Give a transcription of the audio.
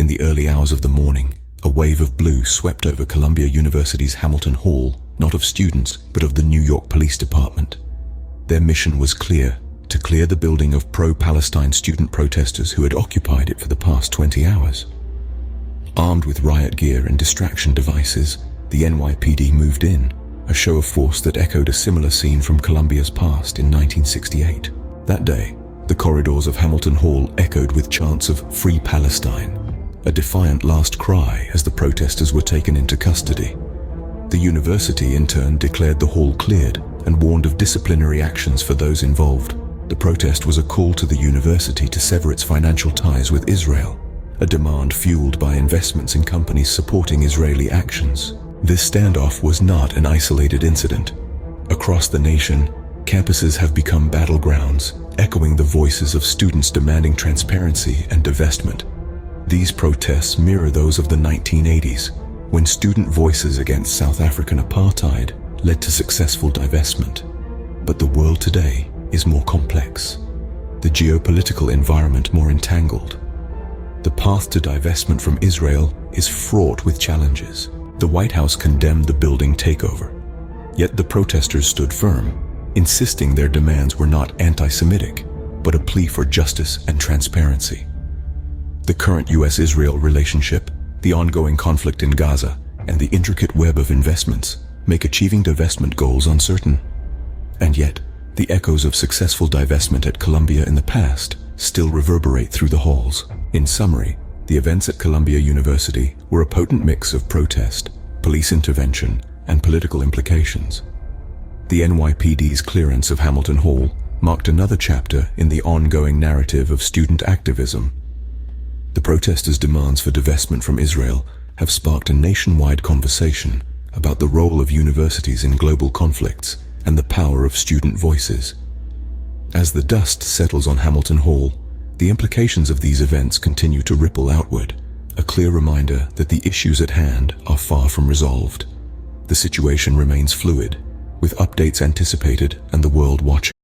the early hours of the morning, a wave of blue swept over Columbia University's Hamilton Hall, not of students, but of the New York Police Department. Their mission was clear: to clear the building of pro-Palestine student protesters who had occupied it for the past 20 hours. Armed with riot gear and distraction devices, the NYPD moved in, a show of force that echoed a similar scene from Columbia's past in 1968. That day, the corridors of Hamilton Hall echoed with chants of "Free Palestine," a defiant last cry as the protesters were taken into custody. The university in turn declared the hall cleared and warned of disciplinary actions for those involved. The protest was a call to the university to sever its financial ties with Israel, a demand fueled by investments in companies supporting Israeli actions. This standoff was not an isolated incident. Across the nation, campuses have become battlegrounds, echoing the voices of students demanding transparency and divestment. These protests mirror those of the 1980s, when student voices against South African apartheid led to successful divestment. But the world today is more complex, the geopolitical environment more entangled. The path to divestment from Israel is fraught with challenges. The White House condemned the building takeover, yet the protesters stood firm, insisting their demands were not anti-Semitic, but a plea for justice and transparency. The current U.S.-Israel relationship, the ongoing conflict in Gaza, and the intricate web of investments make achieving divestment goals uncertain. And yet, the echoes of successful divestment at Columbia in the past still reverberate through the halls. In summary, the events at Columbia University were a potent mix of protest, police intervention, and political implications. The NYPD's clearance of Hamilton Hall marked another chapter in the ongoing narrative of student activism. The protesters' demands for divestment from Israel have sparked a nationwide conversation about the role of universities in global conflicts and the power of student voices. As the dust settles on Hamilton Hall, the implications of these events continue to ripple outward, a clear reminder that the issues at hand are far from resolved. The situation remains fluid, with updates anticipated and the world watching.